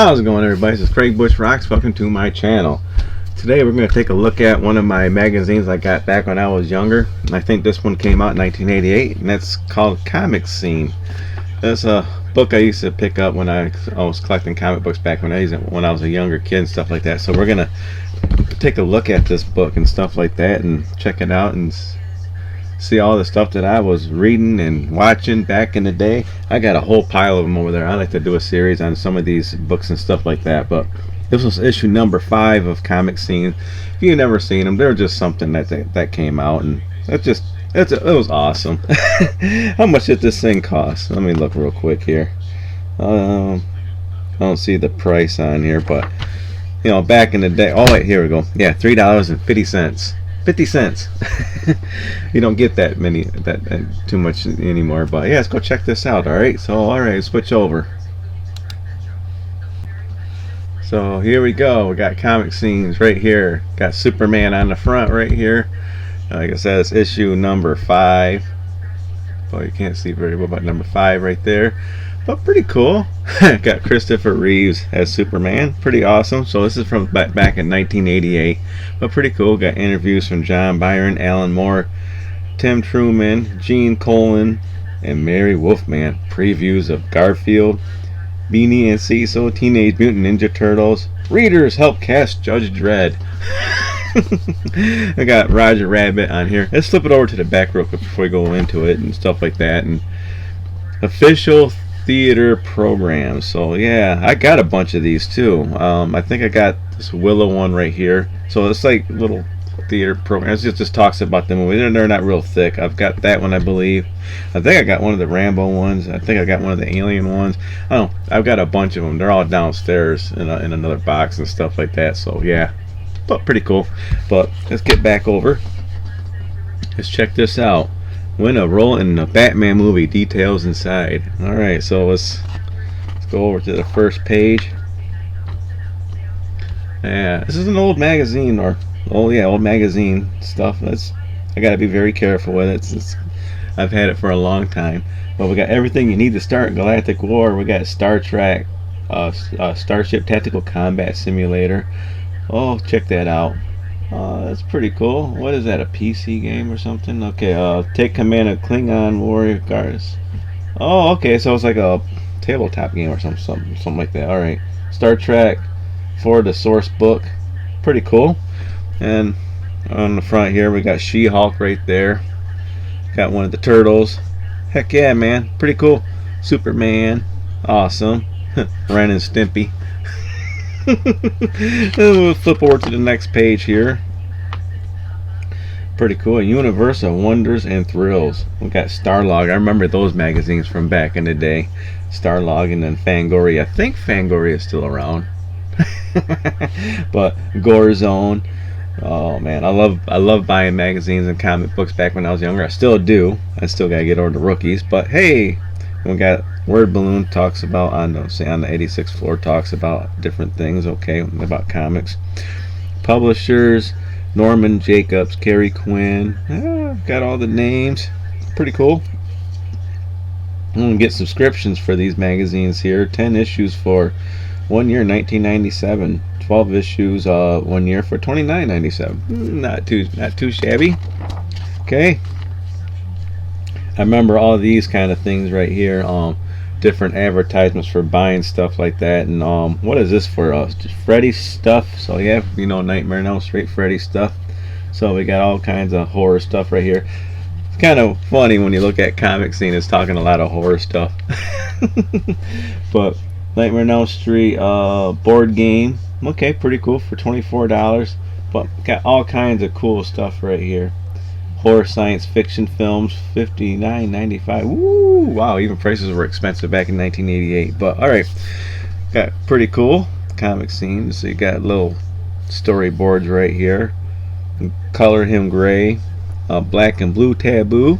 How's it going, everybody? This is Craig Bush Rocks. Welcome to my channel. Today we're going to take a look at one of my magazines I got back when I was younger. I think this one came out in 1988, and that's called Comic Scene. That's a book I used to pick up when I was collecting comic books back when I was a younger kid and stuff like that. So we're going to take a look at this book and stuff like that and check it out and see all the stuff that I was reading and watching back in the day. I got a whole pile of them over there. I like to do a series on some of these books and stuff like that, but this was issue number 5 of Comic Scene. If you've never seen them, they're just something that came out, and it was awesome. How much did this thing cost? Let me look real quick here. I don't see the price on here, but you know, back in the day. Oh wait, here we go. Yeah, $3.50. 50 cents. You don't get that too much anymore, but yeah, let's go check this out. Alright, switch over. So here we go. We got Comic Scenes right here. Got Superman on the front right here. Like I said, it's issue number 5. Well, you can't see very well, but number 5 right there. But pretty cool. Got Christopher Reeves as Superman. Pretty awesome. So this is from back in 1988. But pretty cool. Got interviews from John Byrne, Alan Moore, Tim Truman, Gene Colan, and Mary Wolfman. Previews of Garfield, Beanie and Cecil, Teenage Mutant Ninja Turtles. Readers help cast Judge Dredd. I got Roger Rabbit on here. Let's flip it over to the back real quick before we go into it and stuff like that. And official theater programs. So yeah, I got a bunch of these too. I think I got this Willow one right here. So it's like little theater programs. It just talks about the movie. They're not real thick. I've got that one, I believe. I think I got one of the Rambo ones. I think I got one of the Alien ones. I don't know. I've got a bunch of them. They're all downstairs in another box and stuff like that. So yeah, but pretty cool. But let's get back over. Let's check this out. Win a role in the Batman movie. Details inside. Alright, so let's go over to the first page. Yeah, this is an old magazine, or old magazine stuff. I gotta be very careful with it. I've had it for a long time. But we got everything you need to start Galactic War. We got Star Trek, Starship Tactical Combat Simulator. Oh, check that out. That's pretty cool. What is that, a PC game or something? Okay, take command of Klingon warrior guards. Oh, okay, so it's like a tabletop game or something like that. Alright. Star Trek for the source book. Pretty cool. And on the front here we got She-Hulk right there. Got one of the turtles. Heck yeah, man. Pretty cool. Superman. Awesome. Ren and Stimpy. We'll flip over to the next page here. Pretty cool. Universe of Wonders and Thrills. We got Starlog. I remember those magazines from back in the day. Starlog, and then Fangoria. I think Fangoria is still around. But Gore Zone. Oh man, I love buying magazines and comic books back when I was younger. I still do. I still gotta get over the rookies. But hey, we got Word Balloon talks about on the 86th floor, talks about different things, okay, about comics. Publishers, Norman Jacobs, Kerry Quinn. Got all the names. Pretty cool. I'm gonna get subscriptions for these magazines here. 10 issues for 1 year, 1997. 12 issues 1 year for $29.97. Not too shabby. Okay. I remember all these kind of things right here. Different advertisements for buying stuff like that. And what is this for us? Freddy stuff. So yeah, you know, Nightmare on Elm Street, Freddy stuff. So we got all kinds of horror stuff right here. It's kind of funny when you look at Comic Scene. It's talking a lot of horror stuff. But Nightmare on Elm Street board game. Okay, pretty cool for $24. But got all kinds of cool stuff right here. Horror science fiction films, $59.95. Woo! Wow, even prices were expensive back in 1988. But alright, got pretty cool Comic Scenes. So you got little storyboards right here. Color Him Gray, Black and Blue Taboo.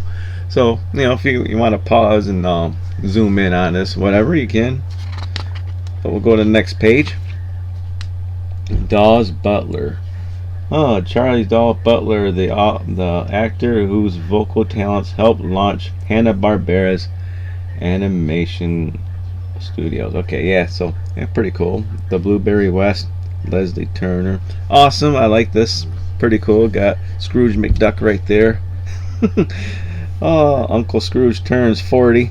So you know, if you want to pause and zoom in on this, whatever you can. But we'll go to the next page. Daws Butler. Oh, Charlie Daw Butler, the actor whose vocal talents helped launch Hanna-Barbera's animation Studios. Okay, yeah, so yeah, pretty cool. The Blueberry West, Leslie Turner. Awesome, I like this. Pretty cool. Got Scrooge McDuck right there. Oh, Uncle Scrooge turns 40.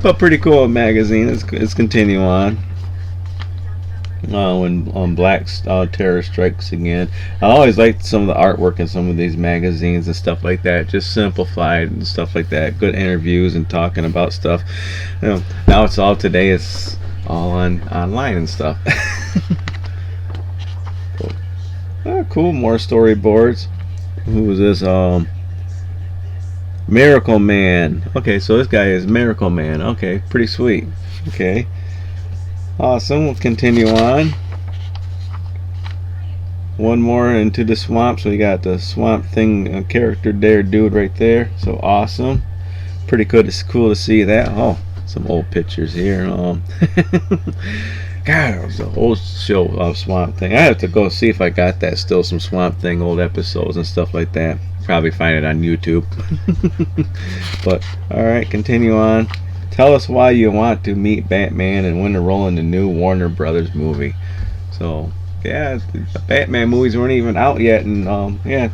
But pretty cool magazine. Let's continue on. When Black Terror strikes again. I always liked some of the artwork in some of these magazines and stuff like that. Just simplified and stuff like that. Good interviews and talking about stuff. Now it's all today. It's all online and stuff. Cool. More storyboards. Who is this? Miracle Man. Okay, so this guy is Miracle Man. Okay, pretty sweet. Okay. Awesome. We'll continue on. One more into the swamp. So we got the Swamp Thing character there, dude, right there. So awesome. Pretty good. It's cool to see that. Oh, some old pictures here. God, it was an old show of Swamp Thing. I have to go see if I got that still. Some Swamp Thing old episodes and stuff like that. Probably find it on YouTube. But all right, continue on. Tell us why you want to meet Batman and win a role in the new Warner Brothers movie. So, yeah, the Batman movies weren't even out yet, and yeah,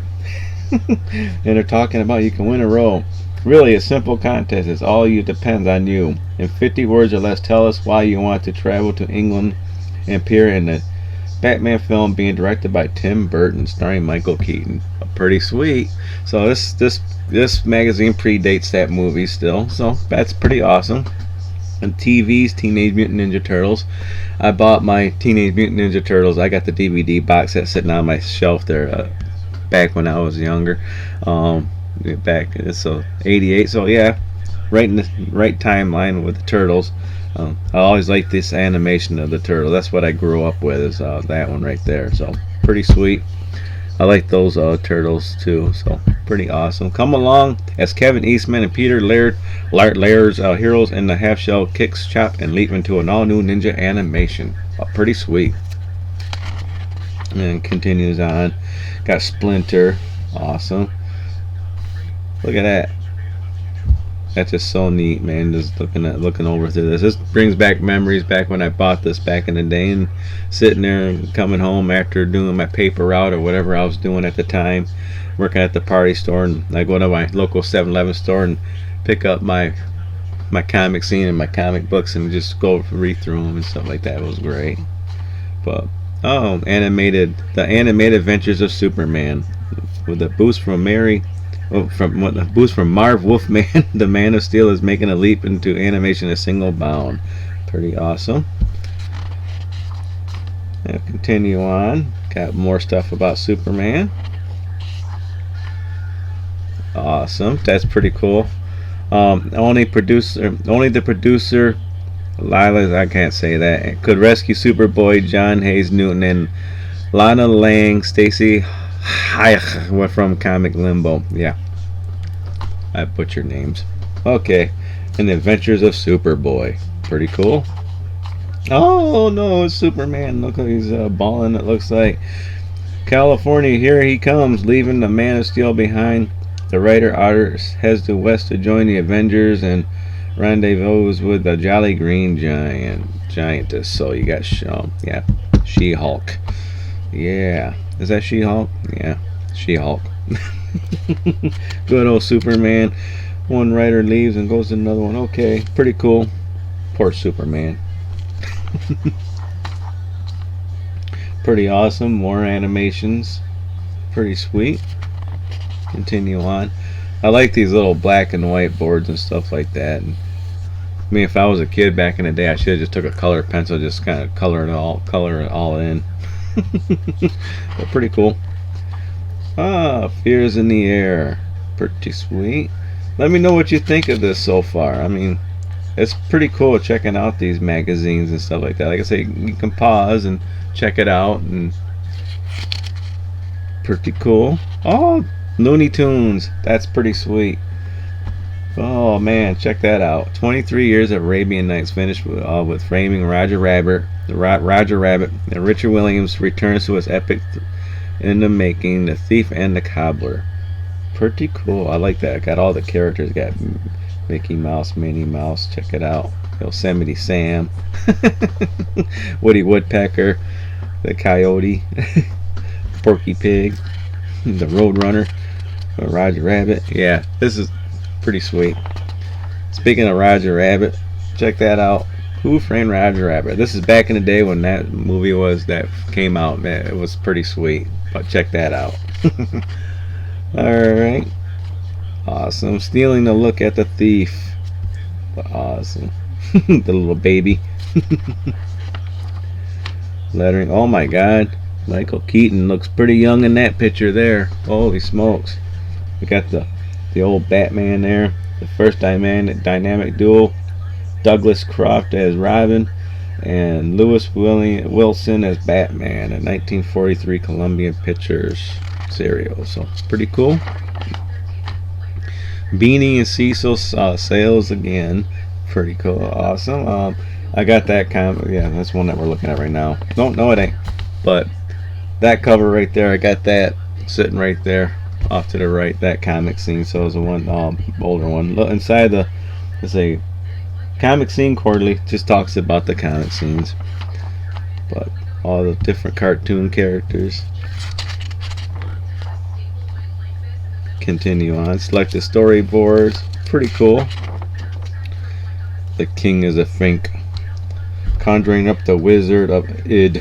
and they're talking about you can win a role. Really, a simple contest. It's all you depends on you. In 50 words or less, tell us why you want to travel to England and appear in the Batman film being directed by Tim Burton, starring Michael Keaton. Pretty sweet. So this magazine predates that movie still, so that's pretty awesome. And TV's Teenage Mutant Ninja Turtles. I bought my Teenage Mutant Ninja Turtles. I got the DVD box set sitting on my shelf there back when I was younger. Back so 88. So yeah, right in the right timeline with the Turtles. I always liked this animation of the turtle. That's what I grew up with. Is that one right there. So pretty sweet. I like those turtles too, so pretty awesome. Come along as Kevin Eastman and Peter Laird's heroes in the half-shell kicks, chop, and leap into an all-new ninja animation. Pretty sweet. And continues on. Got Splinter. Awesome. Look at that. That's just so neat, man. Just looking over through this. This brings back memories back when I bought this back in the day, and sitting there and coming home after doing my paper route or whatever I was doing at the time, working at the party store, and I go to my local 7-Eleven store and pick up my comic scene and my comic books and just go read through them and stuff like that. It was great. But the animated Adventures of Superman with a boost from Marv Wolfman, the Man of Steel is making a leap into animation in a single bound. Pretty awesome. And continue on. Got more stuff about Superman. Awesome. That's pretty cool. Only the producer Lila, I can't say that, could rescue Superboy, John Hayes Newton, and Lana Lang, Stacy Haich from Comic Limbo. Yeah, I butchered names. Okay, and the Adventures of Superboy. Pretty cool. Oh no, it's Superman. Look, he's balling. It looks like California. Here he comes, leaving the Man of Steel behind. The writer Otter heads to west to join the Avengers and rendezvous with the Jolly Green Giantess. So you got She-Hulk. Yeah. Is that She-Hulk? Yeah. She-Hulk. Good old Superman. One writer leaves and goes to another one. Okay. Pretty cool. Poor Superman. Pretty awesome. More animations. Pretty sweet. Continue on. I like these little black and white boards and stuff like that. And, I mean, if I was a kid back in the day, I should have just took a color pencil, just kind of color it all in. But pretty cool. Fears in the Air. Pretty sweet. Let me know what you think of this so far. I mean, it's pretty cool checking out these magazines and stuff like that. Like I say, you can pause and check it out, and pretty cool. Oh, Looney Tunes. That's pretty sweet. Oh man, check that out. 23 years of Arabian Nights finished with framing Roger Rabbit. And Richard Williams returns to his epic in the making, The Thief and the Cobbler. Pretty cool. I like that. Got all the characters. Got Mickey Mouse, Minnie Mouse, check it out. Yosemite Sam, Woody Woodpecker, the Coyote, Porky Pig, the Roadrunner, Roger Rabbit. Yeah, this is pretty sweet. Speaking of Roger Rabbit, check that out. Who Framed Roger Rabbit? This is back in the day when that movie that came out. Man, it was pretty sweet. But check that out. Alright. Awesome. Stealing the Look at the Thief. Awesome. The little baby. Lettering. Oh my god. Michael Keaton looks pretty young in that picture there. Holy smokes. We got the old Batman there. The first dynamic duo. Douglas Croft as Robin and Lewis Wilson as Batman, a 1943 Columbia Pictures serial. So pretty cool. Beanie and Cecil sales again. Pretty cool. Awesome. I got that comic. Yeah, that's one that we're looking at right now. No, it ain't. But that cover right there, I got that sitting right there off to the right. That comic scene. So it's a one older one. Look inside it's a Comic Scene Quarterly. Just talks about the comic scenes, but all the different cartoon characters. Continue on. Select the storyboards. Pretty cool. The King is a Fink. Conjuring Up the Wizard of Id.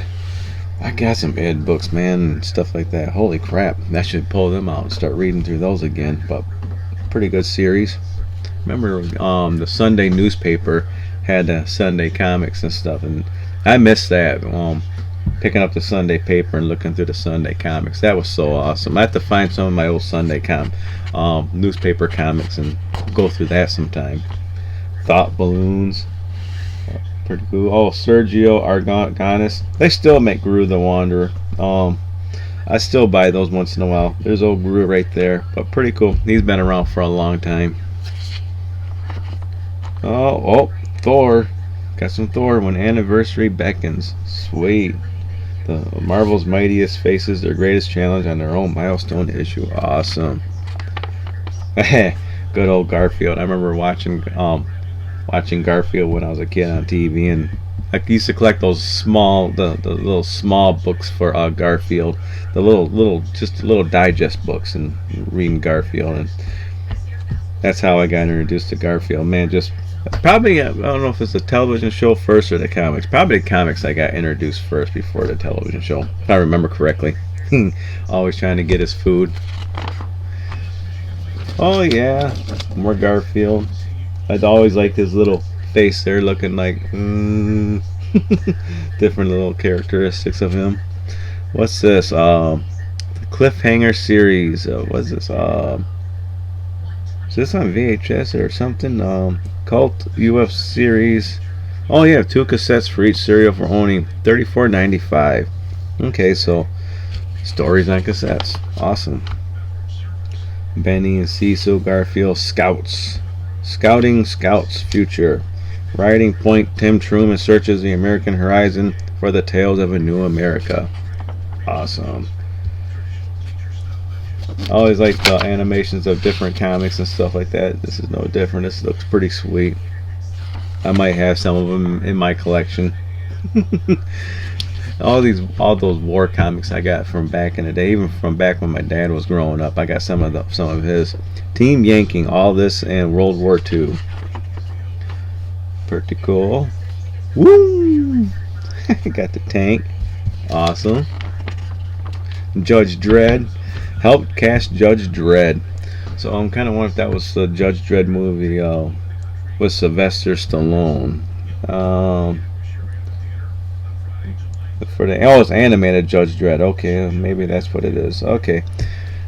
I got some Id books, man, and stuff like that. Holy crap. I should pull them out and start reading through those again. But pretty good series. Remember the Sunday newspaper had Sunday comics and stuff, and I missed that. Picking up the Sunday paper and looking through the Sunday comics. That was so awesome. I have to find some of my old Sunday newspaper comics and go through that sometime. Thought Balloons. Pretty cool. Oh, Sergio Aragonés. They still make Gru the Wanderer. I still buy those once in a while. There's old Gru right there. But pretty cool. He's been around for a long time. Oh, Thor. Got some Thor. When Anniversary Beckons. Sweet. The Marvel's mightiest faces their greatest challenge on their own milestone issue. Awesome. Good old Garfield. I remember watching Garfield when I was a kid on TV, and I used to collect those the little small books for Garfield, the little digest books, and reading Garfield, and that's how I got introduced to Garfield. Man, just probably, I don't know if it's the television show first or the comics. Probably the comics I got introduced first before the television show, if I remember correctly. Always trying to get his food. Oh yeah, more Garfield. I'd always liked his little face there, looking like different little characteristics of him. What's this? The Cliffhanger series. What's this? Is this on VHS or something? Cult UF series. Oh yeah, 2 cassettes for each serial for only $34.95. Okay, so stories on cassettes. Awesome. Benny and Cecil Garfield Scouts. Scouting Scouts Future. Riding Point, Tim Truman searches the American horizon for the tales of a new America. Awesome. I always like the animations of different comics and stuff like that. This is no different. This looks pretty sweet. I might have some of them in my collection. all those war comics I got from back in the day, even from back when my dad was growing up. I got some of his. Team Yanking, all this, and World War II. Pretty cool. Woo! Got the tank. Awesome. Judge Dredd. Helped cast Judge Dredd. So I'm kind of wondering if that was the Judge Dredd movie with Sylvester Stallone. It's animated Judge Dredd. Okay, maybe that's what it is. Okay.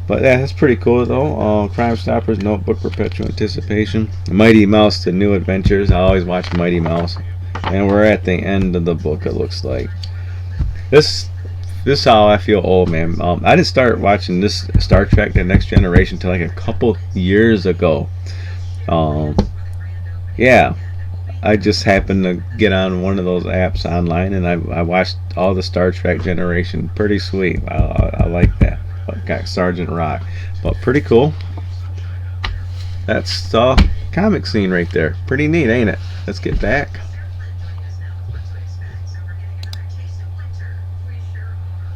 But yeah, that's pretty cool though. Crime Stoppers, Notebook, Perpetual Anticipation, Mighty Mouse, The New Adventures. I always watch Mighty Mouse, and we're at the end of the book. It looks like this is how I feel old, man. I didn't start watching this Star Trek: The Next Generation until like a couple years ago. Yeah, I just happened to get on one of those apps online, and I watched all the Star Trek generation. Pretty sweet. I like that. Got Sergeant Rock, but pretty cool. That's stuff. comic scene right there. Pretty neat, ain't it? Let's get back.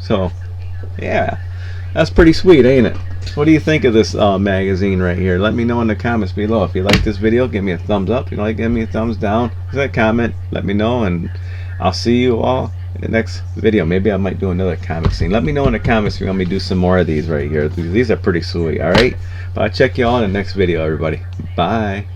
So, yeah, that's pretty sweet, ain't it? What do you think of this magazine right here? Let me know in the comments below. If you like this video, give me a thumbs up. If you like, give me a thumbs down. Leave a comment. Let me know, and I'll see you all in the next video. Maybe I might do another comic scene. Let me know in the comments if you want me to do some more of these right here. These are pretty sweet, alright? But I'll check you all in the next video, everybody. Bye.